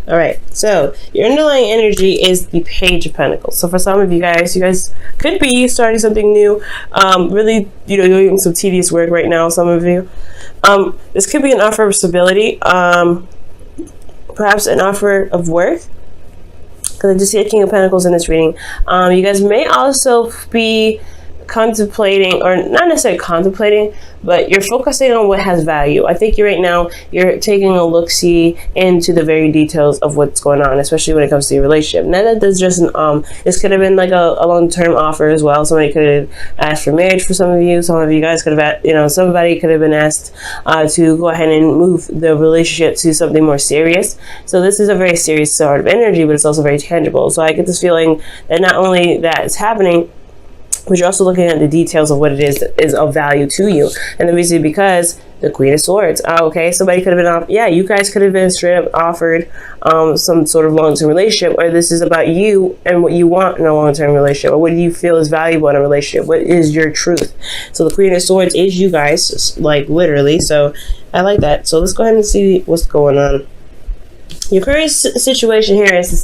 All right, so your underlying energy is the Page of Pentacles. So for some of you guys could be starting something new, really, doing some tedious work right now. Some of you, this could be an offer of stability, perhaps an offer of work, because I just see a King of Pentacles in this reading. You guys may also be contemplating, or not necessarily contemplating, but you're focusing on what has value. I think right now you're taking a look-see into the very details of what's going on, especially when it comes to your relationship. Now that there's just this could have been like a long-term offer as well. Somebody could have asked for marriage for some of you. Some of you guys could have, somebody could have been asked to go ahead and move the relationship to something more serious. So this is a very serious sort of energy, but it's also very tangible. So I get this feeling that not only that it's happening, but you're also looking at the details of what it is that is of value to you. And the reason because the Queen of Swords. Okay, somebody could have been you guys could have been straight up offered some sort of long-term relationship, or this is about you and what you want in a long-term relationship, or what do you feel is valuable in a relationship. What is your truth? So the Queen of Swords is you guys, like literally. So I like that. So let's go ahead and see what's going on. Your current situation here is the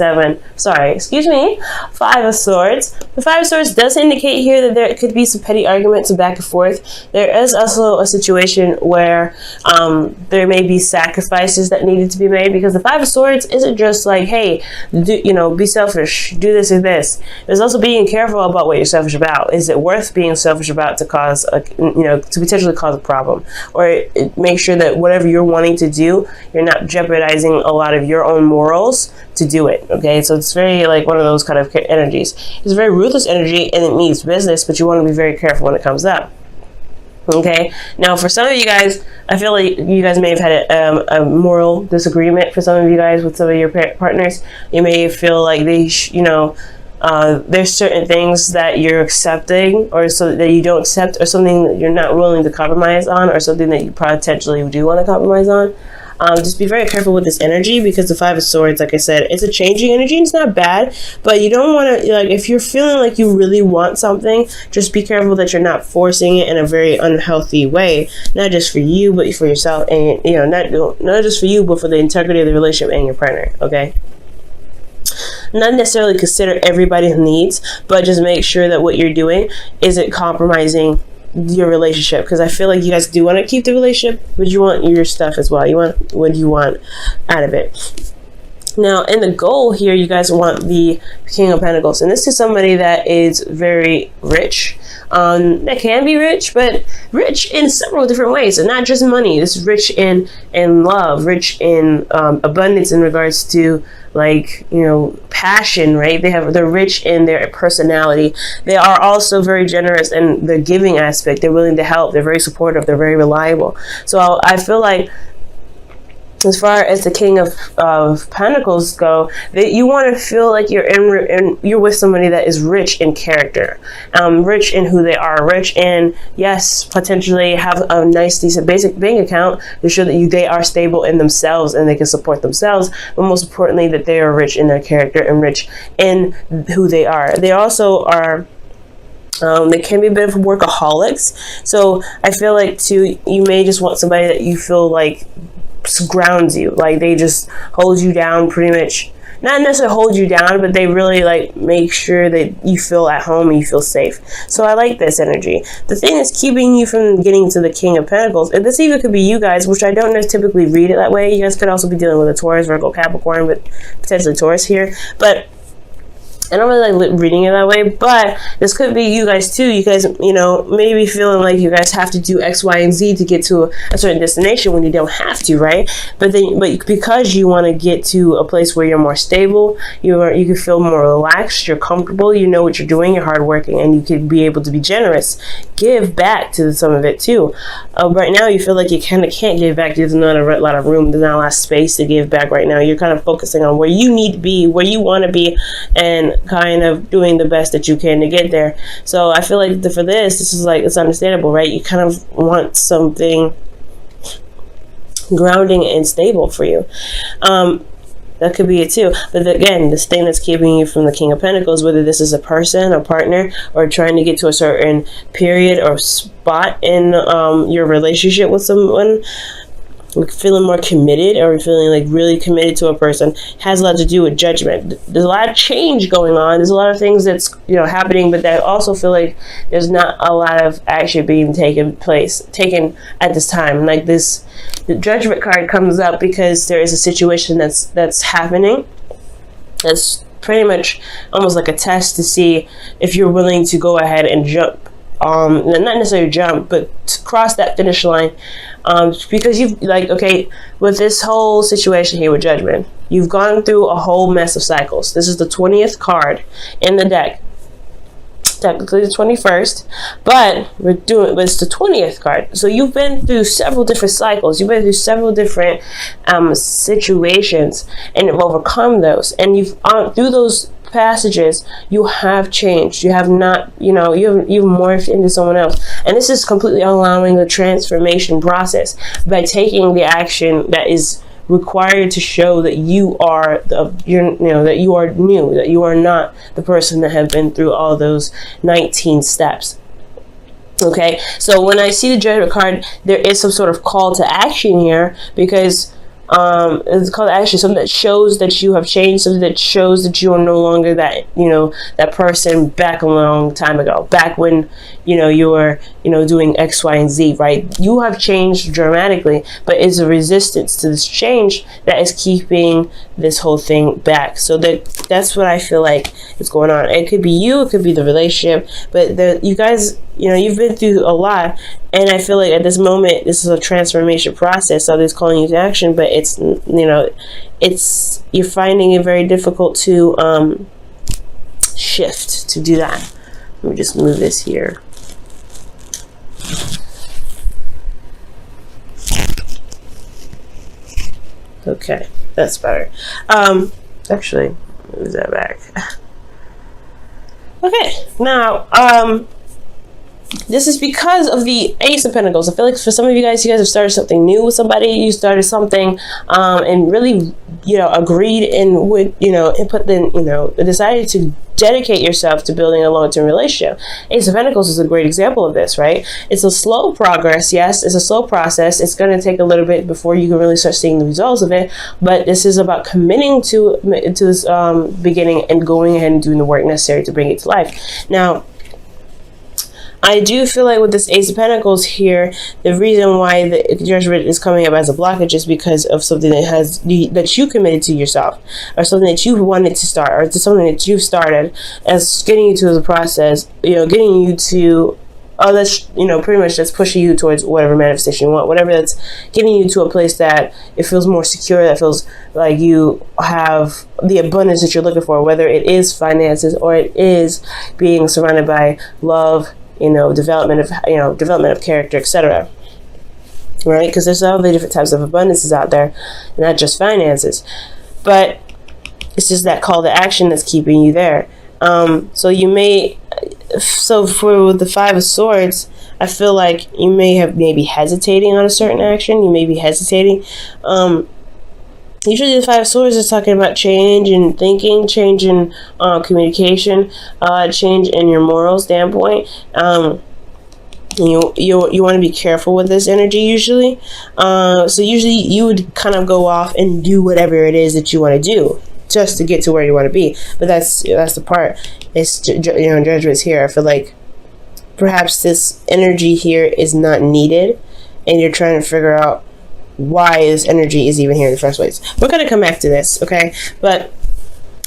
Five of Swords. The Five of Swords does indicate here that there could be some petty arguments and back and forth. There is also a situation where there may be sacrifices that needed to be made, because the Five of Swords isn't just like, hey, be selfish, do this and this. There's also being careful about what you're selfish about. Is it worth being selfish about to cause to potentially cause a problem, or make sure that whatever you're wanting to do, you're not jeopardizing a lot of your own morals to do it. Okay, so it's very like one of those kind of energies. It's a very ruthless energy and it means business, but you want to be very careful when it comes up. Okay, now for some of you guys, I feel like you guys may have had a moral disagreement. For some of you guys with some of your partners, you may feel like they there's certain things that you're accepting, or so that you don't accept, or something that you're not willing to compromise on, or something that you potentially do want to compromise on. Just be very careful with this energy, because the Five of Swords, like I said, it's a changing energy and it's not bad, but you don't want to, like, if you're feeling like you really want something, just be careful that you're not forcing it in a very unhealthy way, not just for you, but for yourself, and not just for you, but for the integrity of the relationship and your partner. Okay, not necessarily consider everybody's needs, but just make sure that what you're doing isn't compromising your relationship, because I feel like you guys do want to keep the relationship, but you want your stuff as well. You want what you want out of it. Now, in the goal here, you guys want the King of Pentacles, and this is somebody that is very rich. That can be rich, but rich in several different ways, and not just money. This is rich in love, rich in abundance in regards to, like, passion, right? They're rich in their personality. They are also very generous in the giving aspect. They're willing to help. They're very supportive. They're very reliable. So I feel like, as far as the King of Pentacles go, that you want to feel like you're with somebody that is rich in character, rich in who they are, rich in, yes, potentially have a nice, decent, basic bank account to show that they are stable in themselves and they can support themselves, but most importantly, that they are rich in their character and rich in who they are. They also are, they can be a bit of workaholics. So I feel like too, you may just want somebody that you feel like grounds you, like they just hold you down, pretty much. Not necessarily hold you down, but they really like make sure that you feel at home and you feel safe. So I like this energy. The thing is keeping you from getting to the King of Pentacles, and this even could be you guys, which I don't typically read it that way. You guys could also be dealing with a Taurus, Virgo, Capricorn, but potentially Taurus here. But I don't really like reading it that way, but this could be you guys too. You guys, maybe feeling like you guys have to do X, Y, and Z to get to a certain destination when you don't have to, right? But because you want to get to a place where you're more stable, you can feel more relaxed, you're comfortable, you know what you're doing, you're hardworking, and you can be able to be generous. Give back to some of it too. Right now, you feel like you kind of can't give back. There's not a lot of room. There's not a lot of space to give back right now. You're kind of focusing on where you need to be, where you want to be, and kind of doing the best that you can to get there. So I feel like for this is like, it's understandable, right? You kind of want something grounding and stable for you. That could be it too. But again, this thing that's keeping you from the King of Pentacles, whether this is a person, a partner, or trying to get to a certain period or spot in your relationship with someone, feeling more committed, or feeling like really committed to a person, has a lot to do with judgment. There's a lot of change going on. There's a lot of things that's, you know, happening, but I also feel like there's not a lot of action being taken at this time. Like this, the judgment card comes up because there is a situation that's happening. That's pretty much almost like a test to see if you're willing to go ahead and jump. Not necessarily jump, but to cross that finish line, because you've, like, okay, with this whole situation here with judgment, you've gone through a whole mess of cycles. This is the 20th card in the deck, technically the 21st, but it's the 20th card. So you've been through several different cycles. You've been through several different situations, and have overcome those. And you've through those passages, you have changed. You have not, you know, you've morphed into someone else. And this is completely allowing the transformation process by taking the action that is required to show that you are that you are new, that you are not the person that have been through all those 19 steps. Okay, so when I see the Judgment card, there is some sort of call to action here, because it's called action, something that shows that you have changed, something that shows that you are no longer that, you know, that person back a long time ago, back when, you know, you were, you know, doing X, Y, and Z, right? You have changed dramatically, but it's a resistance to this change that is keeping this whole thing back. So that's what I feel like is going on. It could be you, it could be the relationship, but you guys, you know, you've been through a lot, and I feel like at this moment, this is a transformation process. So it's calling you to action, but it's, you know, you're finding it very difficult to shift, to do that. Let me just move this here. Okay, that's better. Actually, move that back. Okay, now, this is because of the Ace of Pentacles. I feel like for some of you guys have started something new with somebody. You started something and really, you know, agreed and would, you know, and put then, you know, decided to dedicate yourself to building a long-term relationship. Ace of Pentacles is a great example of this, right? It's a slow progress. Yes, it's a slow process. It's going to take a little bit before you can really start seeing the results of it. But this is about committing to this beginning and going ahead and doing the work necessary to bring it to life. Now, I do feel like with this Ace of Pentacles here, the reason why the Judgment is coming up as a blockage is because of something that you committed to yourself, or something that you wanted to start, or something that you've started as getting you to the process, you know, getting you to, that's, you know, pretty much that's pushing you towards whatever manifestation you want, whatever that's getting you to a place that it feels more secure, that feels like you have the abundance that you're looking for, whether it is finances or it is being surrounded by love, you know, development of character, etc. Right? Because there's all the different types of abundances out there, not just finances. But it's just that call to action that's keeping you there. So for the Five of Swords, I feel like you may be hesitating on a certain action. You may be hesitating. Usually the Five of Swords is talking about change in thinking, change in communication, change in your moral standpoint. You want to be careful with this energy usually. So usually you would kind of go off and do whatever it is that you want to do just to get to where you want to be. But that's the part. It's, you know, Judgment's here. I feel like perhaps this energy here is not needed, and you're trying to figure out why this energy is even here in the first place. We're going to come back to this, okay? But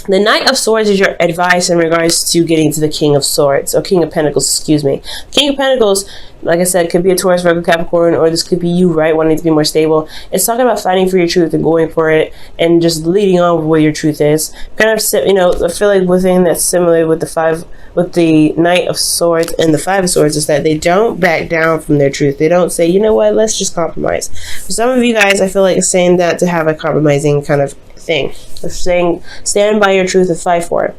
the Knight of Swords is your advice in regards to getting to the King of Swords, or King of Pentacles, excuse me. King of Pentacles, like I said, could be a Taurus, Virgo, Capricorn, or this could be you, right, wanting to be more stable. It's talking about fighting for your truth and going for it and just leading on with what your truth is. Kind of, you know, I feel like one thing that's similar with the Knight of Swords and the Five of Swords is that they don't back down from their truth. They don't say, you know what, let's just compromise. For some of you guys, I feel like it's saying that to have a compromising kind of thing. It's saying stand by your truth and fight for it.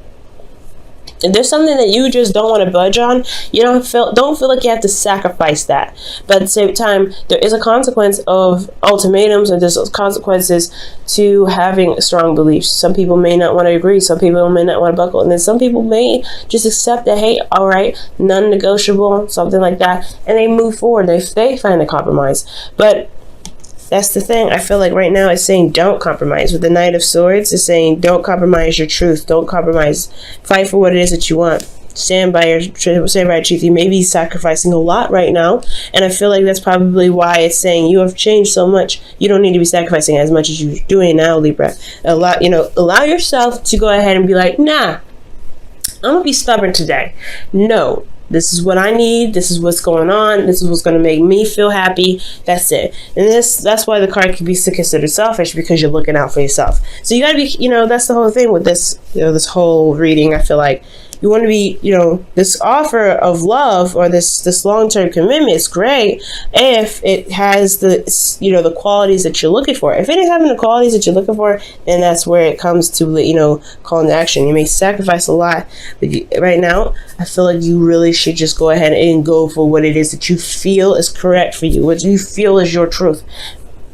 If there's something that you just don't want to budge on, you don't feel like you have to sacrifice that. But at the same time, there is a consequence of ultimatums, and there's consequences to having strong beliefs. Some people may not want to agree. Some people may not want to buckle. And then some people may just accept that, hey, all right, non-negotiable, something like that. And they move forward. They find a compromise. But That's the thing. I feel like right now it's saying don't compromise. With the Knight of Swords, it's saying don't compromise your truth. Don't compromise. Fight for what it is that you want. Stand by your truth. You may be sacrificing a lot right now, and I feel like that's probably why it's saying you have changed so much. You don't need to be sacrificing as much as you're doing now, Libra. Allow yourself to go ahead and be like, nah, I'm gonna be stubborn today. No. This is what I need. This is what's going on. This is what's going to make me feel happy. That's it. And that's why the card can be considered selfish, because you're looking out for yourself. So you got to be, that's the whole thing with this, this whole reading. I feel like you want to be, this offer of love or this long-term commitment is great if it has the, the qualities that you're looking for. If it ain't having the qualities that you're looking for, then that's where it comes to, calling to action. You may sacrifice a lot, but right now, I feel like you really should just go ahead and go for what it is that you feel is correct for you, what you feel is your truth,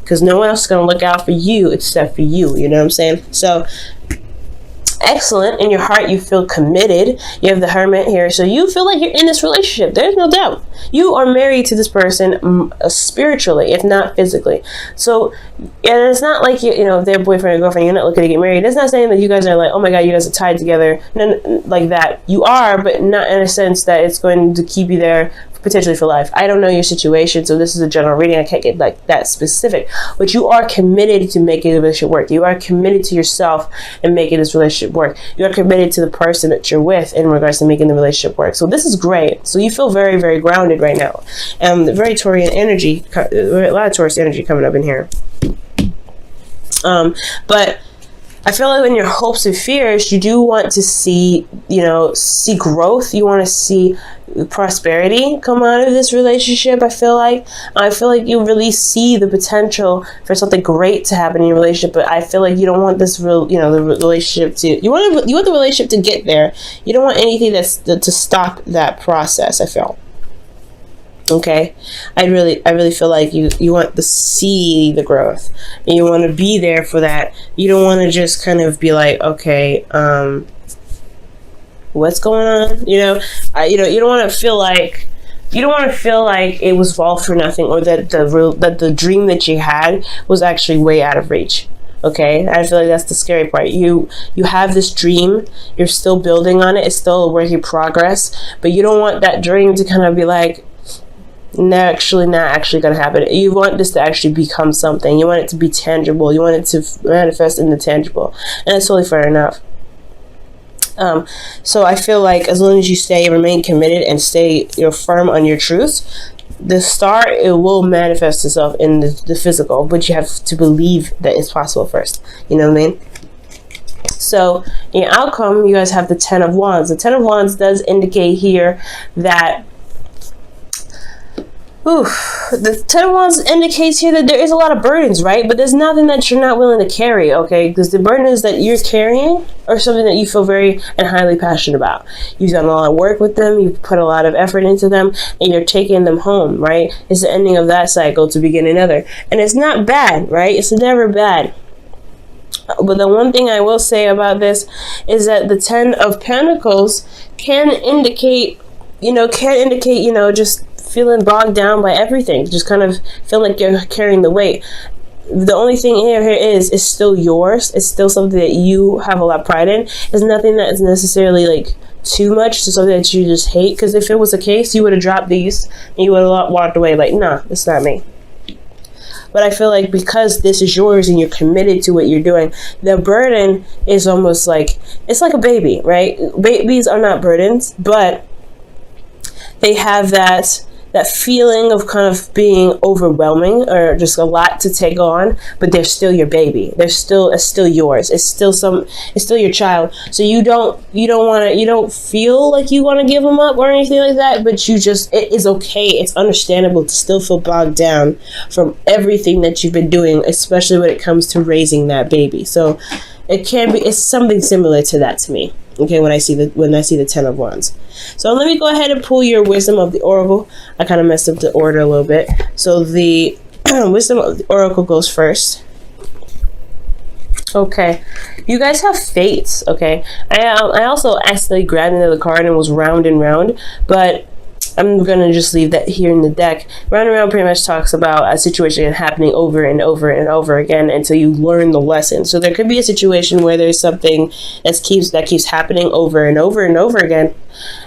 because no one else is going to look out for you except for you. You know what I'm saying? So excellent. In your heart, you feel committed. You have the Hermit here, so you feel like you're in this relationship. There's no doubt you are married to this person spiritually, if not physically. So and it's not like they're boyfriend or girlfriend, you're not looking to get married. It's not saying that you guys are like, oh my god, you guys are tied together. No, like that. You are, but not in a sense that it's going to keep you there potentially for life. I don't know your situation, so this is a general reading. I can't get like that specific, but you are committed to making the relationship work. You are committed to yourself and making this relationship work. You are committed to the person that you're with in regards to making the relationship work. So this is great. So you feel very, very grounded right now. Very Taurian energy, a lot of Taurus energy coming up in here. But I feel like in your hopes and fears, you do want to see growth. You want to see prosperity come out of this relationship. I feel like you really see the potential for something great to happen in your relationship, but I feel like you don't want this the relationship to, you want the relationship to get there. You don't want anything to stop that process, I feel. Okay, I really feel like you want to see the growth, and you want to be there for that. You don't want to just kind of be like, okay, what's going on? You don't want to feel like it was all for nothing, or that the dream that you had was actually way out of reach. Okay, I feel like that's the scary part. You have this dream, you're still building on it, it's still a work in progress, but you don't want that dream to kind of be like, not actually going to happen. You want this to actually become something. You want it to be tangible. You want it to manifest in the tangible, and that's totally fair enough. So I feel like as long as you remain committed and stay firm on your truth, the star, it will manifest itself in the physical, but you have to believe that it's possible first. You know what I mean? So in your outcome, you guys have the Ten of Wands. The Ten of Wands does indicate here that the Ten of Wands indicates here that there is a lot of burdens, right? But there's nothing that you're not willing to carry, okay? Because the burdens that you're carrying are something that you feel very and highly passionate about. You've done a lot of work with them, you've put a lot of effort into them, and you're taking them home, right? It's the ending of that cycle to begin another. And it's not bad, right? It's never bad. But the one thing I will say about this is that the Ten of Pentacles can indicate, just feeling bogged down by everything, just kind of feel like you're carrying the weight. The only thing here is it's still yours. It's still something that you have a lot of pride in. It's nothing that is necessarily like too much to something that you just hate, because if it was the case, you would have dropped these and you would have walked away like, nah, it's not me. But I feel like because this is yours and you're committed to what you're doing, the burden is almost like, it's like a baby, right? Babies are not burdens, but they have that feeling of kind of being overwhelming or just a lot to take on, but they're still your baby. It's still yours. It's still your child. So you don't feel like you want to give them up or anything like that, but it is okay. It's understandable to still feel bogged down from everything that you've been doing, especially when it comes to raising that baby. So it's something similar to that to me. Okay, when I see the Ten of Wands. So let me go ahead and pull your Wisdom of the Oracle. I kind of messed up the order a little bit. So the Wisdom of the Oracle goes first. Okay, you guys have fates. Okay, I also accidentally grabbed another card and was round and round, but I'm going to just leave that here in the deck. Round and Round pretty much talks about a situation happening over and over and over again until you learn the lesson. So there could be a situation where there's something that keeps happening over and over and over again,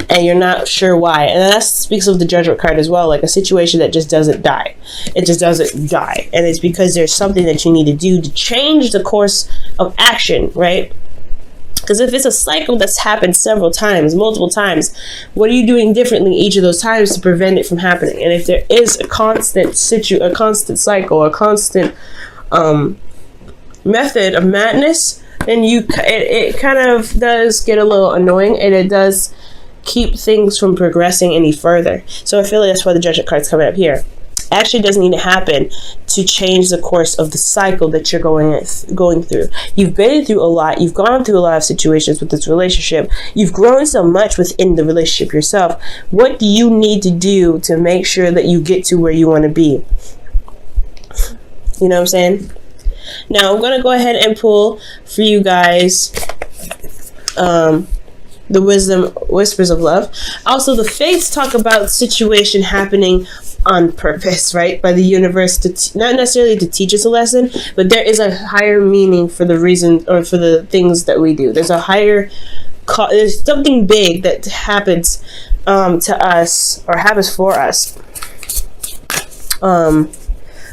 and you're not sure why. And that speaks of the Judgment card as well, like a situation that just doesn't die. It just doesn't die. And it's because there's something that you need to do to change the course of action, right? Because if it's a cycle that's happened several times, multiple times, what are you doing differently each of those times to prevent it from happening? And if there is a constant cycle, a constant method of madness, then it kind of does get a little annoying, and it does keep things from progressing any further. So I feel like that's why the Judgment card's coming up here. Actually doesn't need to happen to change the course of the cycle that you're going through. You've been through a lot. You've gone through a lot of situations with this relationship. You've grown so much within the relationship yourself. What do you need to do to make sure that you get to where you want to be? You know what I'm saying? Now I'm going to go ahead and pull for you guys the Wisdom Whispers of Love. Also, the Fates talk about situation happening on purpose, right? By the universe, not necessarily to teach us a lesson, but there is a higher meaning for the reason or for the things that we do. There's a higher, there's something big that happens to us or happens for us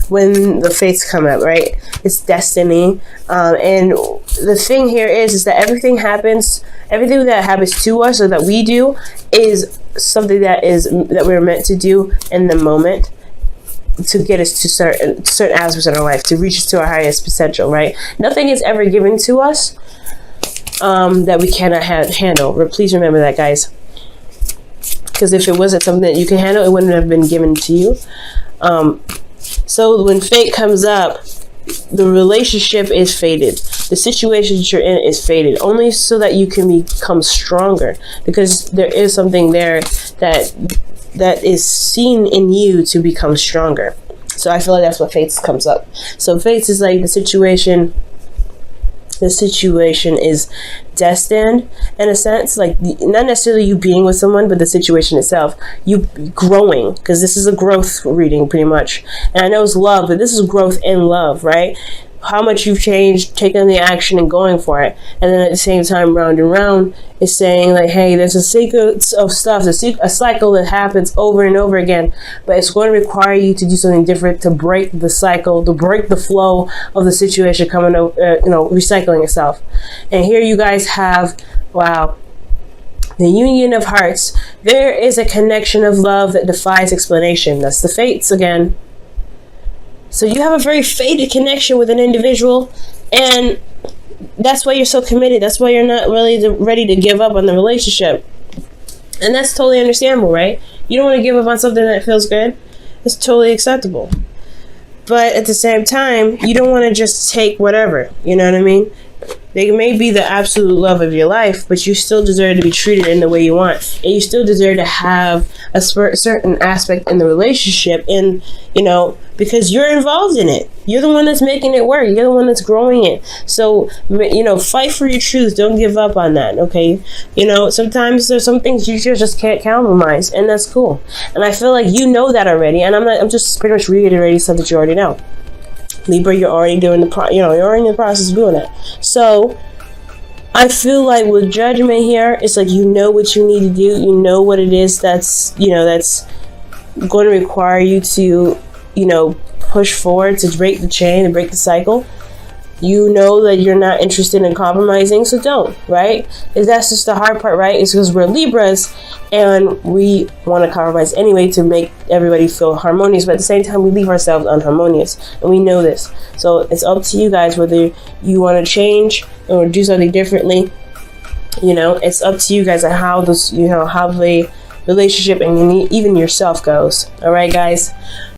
when the Fates come up, right? It's destiny. And the thing here is that everything that happens to us or that we do is something that we're meant to do in the moment to get us to certain aspects in our life, to reach us to our highest potential, right? Nothing is ever given to us that we cannot handle. Please remember that, guys. Because if it wasn't something that you can handle, it wouldn't have been given to you. So when fate comes up, the relationship is fated. The situation that you're in is fated, only so that you can become stronger, because there is something there that is seen in you to become stronger. So I feel like that's what fates comes up. So fates is like the situation is destined in a sense, like not necessarily you being with someone, but the situation itself, you growing, because this is a growth reading pretty much. And I know it's love, but this is growth in love, right? How much you've changed, taking the action and going for it. And then at the same time, Round and Round is saying like, hey, there's a sequence of stuff, a cycle that happens over and over again, but it's going to require you to do something different to break the cycle, to break the flow of the situation coming over, recycling itself. And here you guys have, wow, the union of hearts. There is a connection of love that defies explanation. That's the Fates again. So you have a very fated connection with an individual, and that's why you're so committed. That's why you're not really ready to give up on the relationship. And that's totally understandable, right? You don't want to give up on something that feels good. It's totally acceptable. But at the same time, you don't want to just take whatever. You know what I mean? They may be the absolute love of your life, but you still deserve to be treated in the way you want. And you still deserve to have a certain aspect in the relationship, and, because you're involved in it. You're the one that's making it work. You're the one that's growing it. So, fight for your truth. Don't give up on that, okay? Sometimes there's some things you just can't compromise, and that's cool. And I feel like you know that already, and I'm just pretty much reiterating stuff that you already know. Libra, you're already doing you're already in the process of doing that. So I feel like with Judgment here, it's like you know what you need to do. You know what it is that's going to require you to push forward, to break the chain and break the cycle. You know that you're not interested in compromising, so don't, right? That's just the hard part, right? It's because we're Libras and we want to compromise anyway to make everybody feel harmonious, but at the same time we leave ourselves unharmonious, and we know this. So it's up to you guys whether you want to change or do something differently. It's up to you guys on how this, how the relationship and even yourself goes. All right, guys.